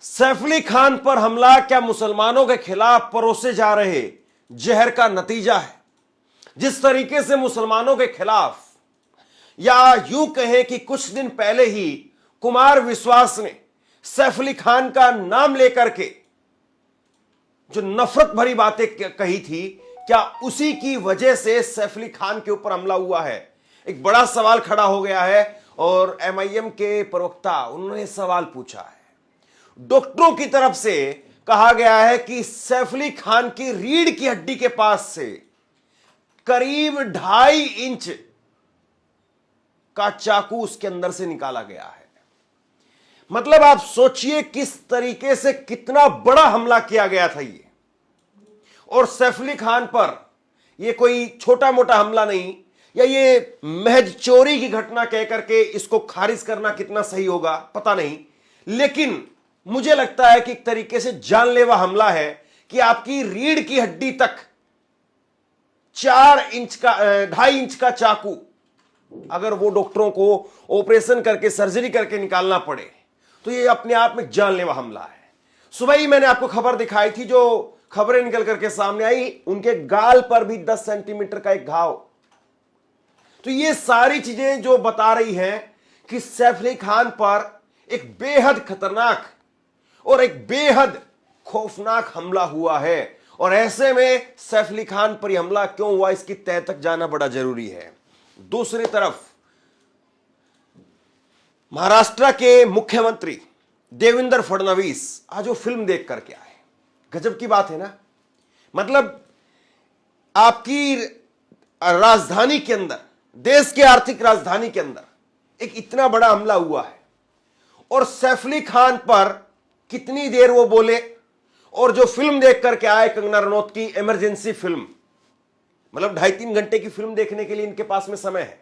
सैफ अली खान पर हमला क्या मुसलमानों के खिलाफ परोसे जा रहे जहर का नतीजा है। जिस तरीके से मुसलमानों के खिलाफ, या यूं कहें कि कुछ दिन पहले ही कुमार विश्वास ने सैफ अली खान का नाम लेकर के जो नफरत भरी बातें कही थी, क्या उसी की वजह से सैफ अली खान के ऊपर हमला हुआ है? एक बड़ा सवाल खड़ा हो गया है और एमआईएम के प्रवक्ता उन्होंने सवाल पूछा है। डॉक्टरों की तरफ से कहा गया है कि सैफ अली खान की रीढ़ की हड्डी के पास से करीब 2.5 इंच का चाकू उसके अंदर से निकाला गया है। मतलब आप सोचिए किस तरीके से कितना बड़ा हमला किया गया था ये। और सैफ अली खान पर यह कोई छोटा मोटा हमला नहीं, या ये महज चोरी की घटना कहकर के इसको खारिज करना कितना सही होगा पता नहीं, लेकिन मुझे लगता है कि एक तरीके से जानलेवा हमला है कि आपकी रीढ़ की हड्डी तक 2.5 इंच का चाकू अगर वो डॉक्टरों को ऑपरेशन करके सर्जरी करके निकालना पड़े तो ये अपने आप में जानलेवा हमला है। सुबह ही मैंने आपको खबर दिखाई थी, जो खबरें निकल करके सामने आई, उनके गाल पर भी 10 सेंटीमीटर का एक घाव। तो ये सारी चीजें जो बता रही हैं कि सैफ अली खान पर एक बेहद खतरनाक और एक बेहद खौफनाक हमला हुआ है। और ऐसे में सैफ अली खान पर यह हमला क्यों हुआ, इसकी तह तक जाना बड़ा जरूरी है। दूसरी तरफ महाराष्ट्र के मुख्यमंत्री देवेंद्र फडणवीस आज वो फिल्म देख करके आए। गजब की बात है ना। मतलब आपकी राजधानी के अंदर, देश के आर्थिक राजधानी के अंदर एक इतना बड़ा हमला हुआ है और सैफ अली खान पर कितनी देर वो बोले, और जो फिल्म देख करके आए कंगना रनौत की इमरजेंसी फिल्म, मतलब 2.5-3 घंटे की फिल्म देखने के लिए इनके पास में समय है।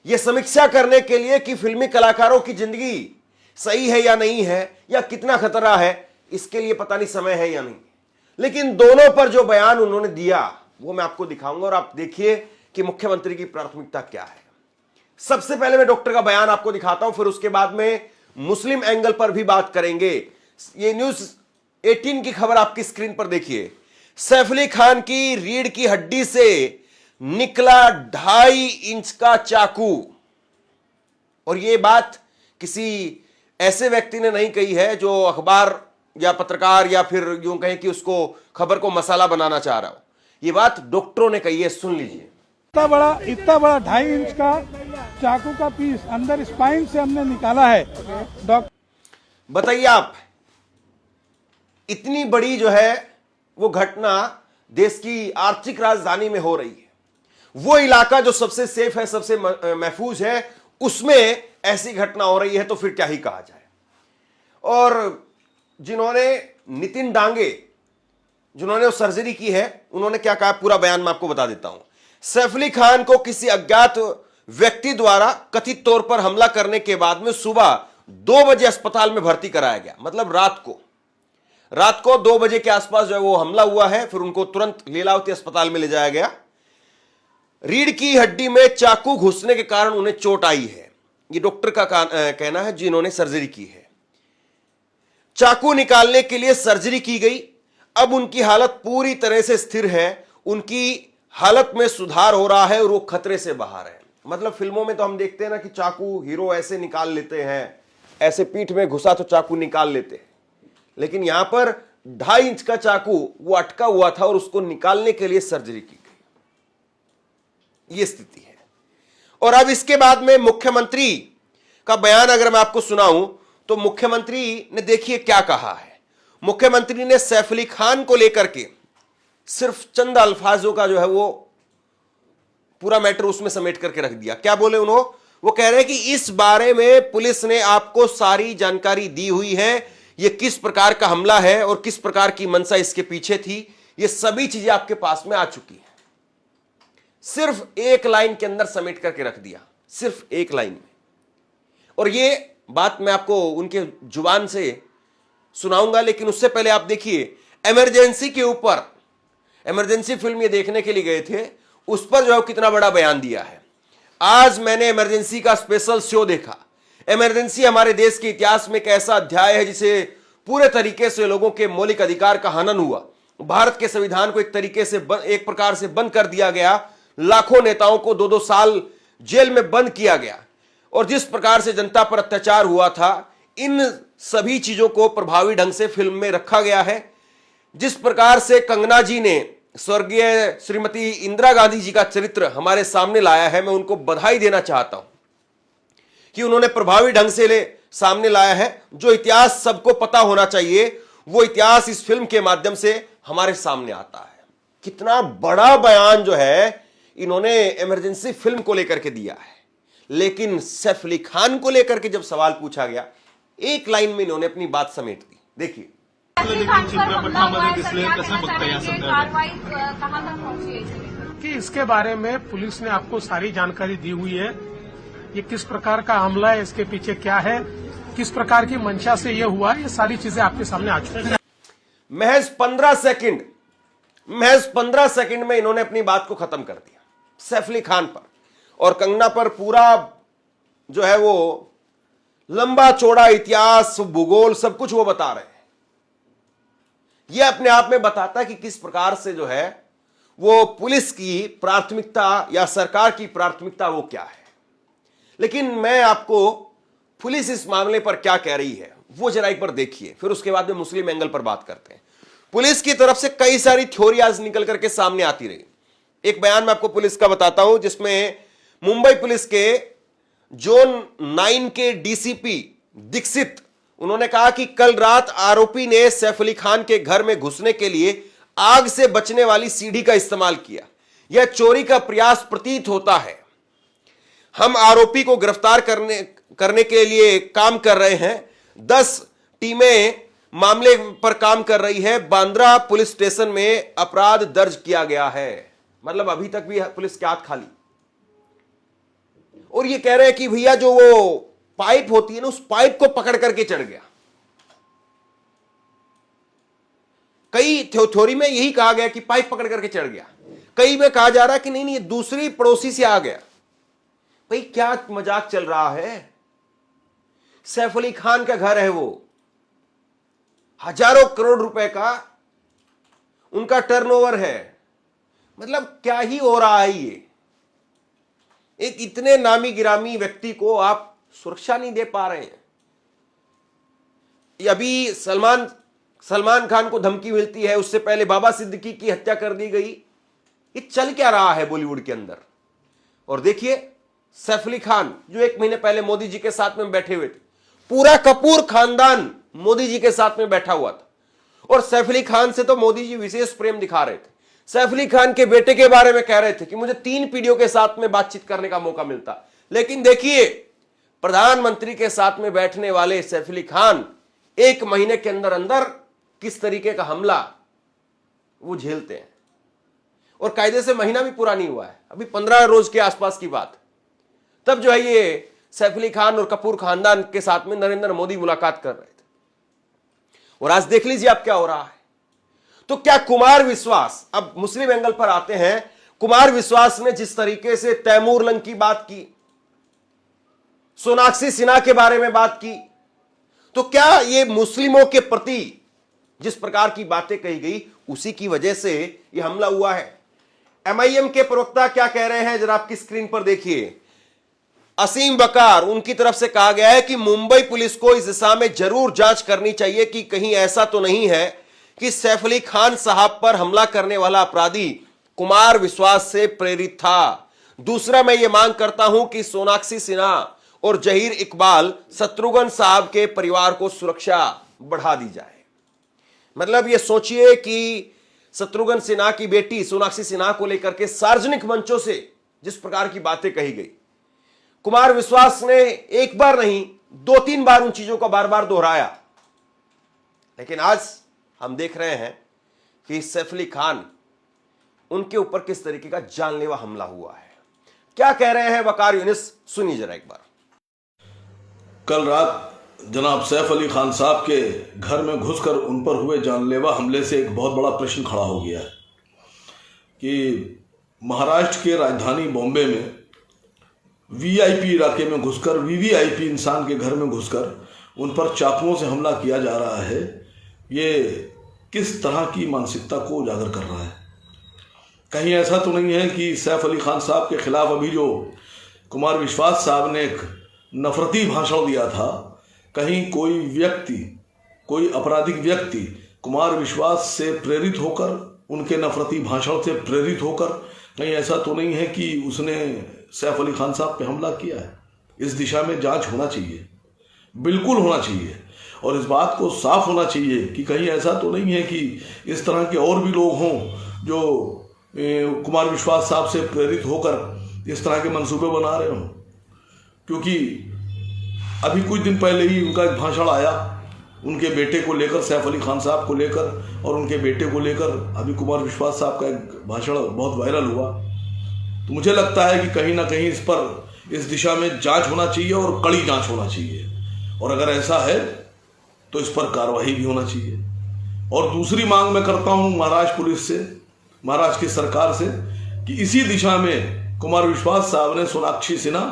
यह समीक्षा करने के लिए कि फिल्मी कलाकारों की जिंदगी सही है या नहीं है, या कितना खतरा है, इसके लिए पता नहीं समय है या नहीं। लेकिन दोनों पर जो बयान उन्होंने दिया वो मैं आपको दिखाऊंगा और आप देखिए कि मुख्यमंत्री की प्राथमिकता क्या है। सबसे पहले मैं डॉक्टर का बयान आपको दिखाता हूं, फिर उसके बाद में मुस्लिम एंगल पर भी बात करेंगे। ये न्यूज़ 18 की खबर आपकी स्क्रीन पर देखिए। सैफ अली खान की रीढ़ की हड्डी से निकला 2.5 इंच का चाकू। और यह बात किसी ऐसे व्यक्ति ने नहीं कही है जो अखबार या पत्रकार या फिर यूं कहें कि उसको खबर को मसाला बनाना चाह रहा हो। यह बात डॉक्टरों ने कही है, सुन लीजिए। इतना बड़ा 2.5 इंच का चाकू का पीस अंदर स्पाइन से हमने निकाला है। डॉक्टर बताइए आप, इतनी बड़ी जो है वो घटना देश की आर्थिक राजधानी में हो रही है, वो इलाका जो सबसे सेफ है, सबसे महफूज है, उसमें ऐसी घटना हो रही है तो फिर क्या ही कहा जाए। और जिन्होंने नितिन डांगे जिन्होंने वो सर्जरी की है, उन्होंने क्या कहा पूरा बयान मैं आपको बता देता हूं। सैफ अली खान को किसी अज्ञात व्यक्ति द्वारा कथित तौर पर हमला करने के बाद में सुबह 2 बजे अस्पताल में भर्ती कराया गया। मतलब रात को 2 बजे के आसपास जो है वो हमला हुआ है। फिर उनको तुरंत लीलावती अस्पताल में ले जाया गया। रीढ़ की हड्डी में चाकू घुसने के कारण उन्हें चोट आई है, ये डॉक्टर का कहना है जिन्होंने सर्जरी की है। चाकू निकालने के लिए सर्जरी की गई। अब उनकी हालत पूरी तरह से स्थिर है, उनकी हालत में सुधार हो रहा है और वो खतरे से बाहर है। मतलब फिल्मों में तो हम देखते हैं ना कि चाकू हीरो ऐसे निकाल लेते हैं, ऐसे पीठ में घुसा तो चाकू निकाल लेते हैं, लेकिन यहां पर 2.5 इंच का चाकू वो अटका हुआ था और उसको निकालने के लिए सर्जरी की गई। ये स्थिति है। और अब इसके बाद में मुख्यमंत्री का बयान अगर मैं आपको सुनाऊं तो मुख्यमंत्री ने देखिए क्या कहा है। मुख्यमंत्री ने सैफ अली खान को लेकर के सिर्फ चंद अल्फाजों का जो है वो पूरा मैटर उसमें समेट करके रख दिया। क्या बोले उन्होंने? वो कह रहे हैं कि इस बारे में पुलिस ने आपको सारी जानकारी दी हुई है, ये किस प्रकार का हमला है और किस प्रकार की मंशा इसके पीछे थी, ये सभी चीजें आपके पास में आ चुकी हैं। सिर्फ एक लाइन के अंदर समेट करके रख दिया, सिर्फ एक लाइन में। और ये बात मैं आपको उनके जुबान से सुनाऊंगा, लेकिन उससे पहले आप देखिए इमरजेंसी के ऊपर, इमरजेंसी फिल्म ये देखने के लिए गए थे, उस पर जो है कितना बड़ा बयान दिया है। आज मैंने इमरजेंसी का स्पेशल शो देखा। इमरजेंसी हमारे देश के इतिहास में एक ऐसा अध्याय है जिसे पूरे तरीके से लोगों के मौलिक अधिकार का हनन हुआ, भारत के संविधान को एक तरीके से एक प्रकार से बंद कर दिया गया, लाखों नेताओं को 2-2 साल जेल में बंद किया गया, और जिस प्रकार से जनता पर अत्याचार हुआ था, इन सभी चीजों को प्रभावी ढंग से फिल्म में रखा गया है। जिस प्रकार से कंगना जी ने स्वर्गीय श्रीमती इंदिरा गांधी जी का चरित्र हमारे सामने लाया है, मैं उनको बधाई देना चाहता हूं कि उन्होंने प्रभावी ढंग से सामने लाया है। जो इतिहास सबको पता होना चाहिए, वो इतिहास इस फिल्म के माध्यम से हमारे सामने आता है। कितना बड़ा बयान जो है इन्होंने इमरजेंसी फिल्म को लेकर के दिया है, लेकिन सैफ अली खान को लेकर के जब सवाल पूछा गया, एक लाइन में इन्होंने अपनी बात समेट दी। देखिए, कि इसके बारे में पुलिस ने आपको सारी जानकारी दी हुई है, ये किस प्रकार का हमला है, इसके पीछे क्या है, किस प्रकार की मंशा से ये हुआ, ये सारी चीजें आपके सामने आ चुकी हैं। महज 15 सेकंड में इन्होंने अपनी बात को खत्म कर दिया। सैफ अली खान पर और कंगना पर पूरा जो है वो लंबा चौड़ा इतिहास, भूगोल, सब कुछ वो बता रहे हैं। यह अपने आप में बताता है कि किस प्रकार से जो है वो पुलिस की प्राथमिकता या सरकार की प्राथमिकता वो क्या है। लेकिन मैं आपको पुलिस इस मामले पर क्या कह रही है वो जरा एक बार देखिए, फिर उसके बाद में मुस्लिम एंगल पर बात करते हैं। पुलिस की तरफ से कई सारी थ्योरी आज निकल करके सामने आती रही। एक बयान मैं आपको पुलिस का बताता हूं, जिसमें मुंबई पुलिस के जोन 9 के डीसीपी दीक्षित, उन्होंने कहा कि कल रात आरोपी ने सैफ अली खान के घर में घुसने के लिए आग से बचने वाली सीढ़ी का इस्तेमाल किया। यह चोरी का प्रयास प्रतीत होता है। हम आरोपी को गिरफ्तार करने के लिए काम कर रहे हैं। 10 टीमें मामले पर काम कर रही है। बांद्रा पुलिस स्टेशन में अपराध दर्ज किया गया है। मतलब अभी तक भी पुलिस के हाथ खाली। और ये कह रहे हैं कि भैया जो वो पाइप होती है ना, उस पाइप को पकड़ करके चढ़ गया। कई थ्योरी में यही कहा गया कि पाइप पकड़ करके चढ़ गया। कई में कहा जा रहा है कि नहीं ये दूसरी पड़ोसी से आ गया। भाई क्या मजाक चल रहा है? सैफ अली खान का घर है, वो हजारों करोड़ रुपए का उनका टर्नओवर है। मतलब क्या ही हो रहा है ये? एक इतने नामी गिरामी व्यक्ति को आप सुरक्षा नहीं दे पा रहे हैं। अभी सलमान खान को धमकी मिलती है, उससे पहले बाबा सिद्दीकी की हत्या कर दी गई। ये चल क्या रहा है बॉलीवुड के अंदर? और देखिए सैफ अली खान जो 1 महीने पहले मोदी जी के साथ में बैठे हुए थे, पूरा कपूर खानदान मोदी जी के साथ में बैठा हुआ था। और सैफ अली खान से तो मोदी जी विशेष प्रेम दिखा रहे थे। सैफ अली खान के बेटे के बारे में कह रहे थे कि मुझे 3 पीढ़ियों के साथ में बातचीत करने का मौका मिलता। लेकिन देखिए प्रधानमंत्री के साथ में बैठने वाले सैफ अली खान 1 महीने के अंदर अंदर किस तरीके का हमला वो झेलते हैं। और कायदे से महीना भी पूरा नहीं हुआ है, अभी 15 रोज के आसपास की बात। तब जो है ये सैफ अली खान और कपूर खानदान के साथ में नरेंद्र मोदी मुलाकात कर रहे थे। और आज देख लीजिए आप क्या हो रहा है। तो क्या कुमार विश्वास, अब मुस्लिम एंगल पर आते हैं, कुमार विश्वास ने जिस तरीके से तैमूर लंग की बात की, सोनाक्षी सिन्हा के बारे में बात की, तो क्या ये मुस्लिमों के प्रति जिस प्रकार की बातें कही गई उसी की वजह से यह हमला हुआ है? एमआईएम के प्रवक्ता क्या कह रहे हैं जरा आपकी स्क्रीन पर देखिए। असीम बकार, उनकी तरफ से कहा गया है कि मुंबई पुलिस को इस दिशा में जरूर जांच करनी चाहिए कि कहीं ऐसा तो नहीं है कि सैफ अली खान साहब पर हमला करने वाला अपराधी कुमार विश्वास से प्रेरित था। दूसरा, मैं ये मांग करता हूं कि सोनाक्षी सिन्हा और जहीर इकबाल शत्रुघ्न साहब के परिवार को सुरक्षा बढ़ा दी जाए। मतलब ये सोचिए कि शत्रुघ्न सिन्हा की बेटी सोनाक्षी सिन्हा को लेकर के सार्वजनिक मंचों से जिस प्रकार की बातें कही गई, कुमार विश्वास ने एक बार नहीं 2-3 बार उन चीजों को बार बार दोहराया। लेकिन आज हम देख रहे हैं कि सैफ अली खान, उनके ऊपर किस तरीके का जानलेवा हमला हुआ है। क्या कह रहे हैं वकार यूनिस, सुनिए जरा एक बार। कल रात जनाब सैफ अली खान साहब के घर में घुसकर उन पर हुए जानलेवा हमले से एक बहुत बड़ा प्रश्न खड़ा हो गया है कि महाराष्ट्र के राजधानी बॉम्बे में वीआईपी इलाके में घुसकर, वीवीआईपी इंसान के घर में घुसकर उन पर चाकुओं से हमला किया जा रहा है, ये किस तरह की मानसिकता को उजागर कर रहा है? कहीं ऐसा तो नहीं है कि सैफ अली खान साहब के खिलाफ अभी जो कुमार विश्वास साहब ने एक नफरती भाषण दिया था, कहीं कोई व्यक्ति, कोई आपराधिक व्यक्ति कुमार विश्वास से प्रेरित होकर, उनके नफरती भाषण से प्रेरित होकर, कहीं ऐसा तो नहीं है कि उसने सैफ अली खान साहब पे हमला किया है? इस दिशा में जांच होना चाहिए, बिल्कुल होना चाहिए, और इस बात को साफ होना चाहिए कि कहीं ऐसा तो नहीं है कि इस तरह के और भी लोग हों जो कुमार विश्वास साहब से प्रेरित होकर इस तरह के मंसूबे बना रहे हों। क्योंकि अभी कुछ दिन पहले ही उनका एक भाषण आया उनके बेटे को लेकर, सैफ अली खान साहब को लेकर और उनके बेटे को लेकर, अभी कुमार विश्वास साहब का एक भाषण बहुत वायरल हुआ। तो मुझे लगता है कि कहीं ना कहीं इस पर, इस दिशा में जांच होना चाहिए और कड़ी जांच होना चाहिए, और अगर ऐसा है तो इस पर कार्रवाई भी होना चाहिए। और दूसरी मांग मैं करता हूं महाराष्ट्र पुलिस से, महाराष्ट्र की सरकार से, कि इसी दिशा में कुमार विश्वास साहब ने सोनाक्षी सिन्हा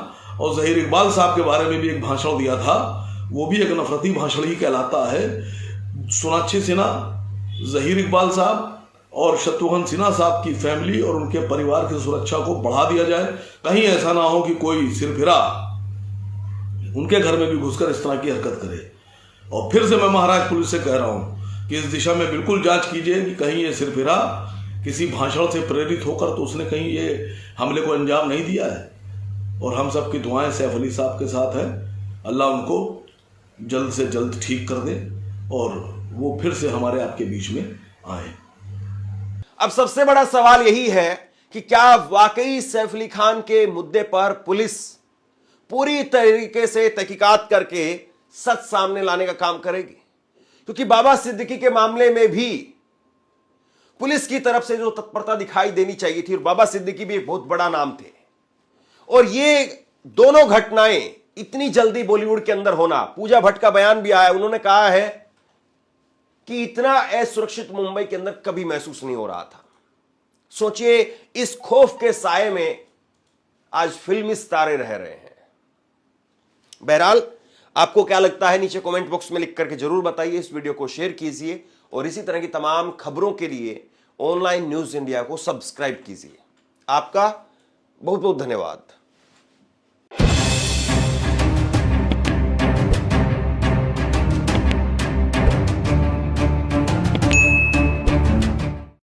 और जहीर इकबाल साहब के बारे में भी एक भाषण दिया था, वो भी एक नफरती भाषण ही कहलाता है। सोनाक्षी सिन्हा, जहीर इकबाल साहब और शत्रुघ्न सिन्हा साहब की फैमिली और उनके परिवार की सुरक्षा को बढ़ा दिया जाए। कहीं ऐसा ना हो कि कोई सिरफिरा उनके घर में भी घुसकर इस तरह की हरकत करे। और फिर से मैं महाराष्ट्र पुलिस से कह रहा हूं कि इस दिशा में बिल्कुल जांच कीजिए कि कहीं ये सिरफिरा किसी भाषण से प्रेरित होकर तो उसने कहीं ये हमले को अंजाम नहीं दिया है। और हम सब की दुआएं सैफ अली साहब के साथ हैं, अल्लाह उनको जल्द से जल्द ठीक कर दे और वो फिर से हमारे आपके बीच में आए। अब सबसे बड़ा सवाल यही है कि क्या वाकई सैफ अली खान के मुद्दे पर पुलिस पूरी तरीके से तहकीकात करके सच सामने लाने का काम करेगी? क्योंकि बाबा सिद्दीकी के मामले में भी पुलिस की तरफ से जो तत्परता दिखाई देनी चाहिए थी, और बाबा सिद्दीकी भी एक बहुत बड़ा नाम थे, और ये दोनों घटनाएं इतनी जल्दी बॉलीवुड के अंदर होना, पूजा भट्ट का बयान भी आया, उन्होंने कहा है कि इतना असुरक्षित मुंबई के अंदर कभी महसूस नहीं हो रहा था। सोचिए, इस खौफ के साए में आज फिल्मी सितारे रह रहे हैं। बहरहाल, आपको क्या लगता है नीचे कमेंट बॉक्स में लिख करके जरूर बताइए। इस वीडियो को शेयर कीजिए और इसी तरह की तमाम खबरों के लिए ऑनलाइन न्यूज इंडिया को सब्सक्राइब कीजिए। आपका बहुत बहुत धन्यवाद।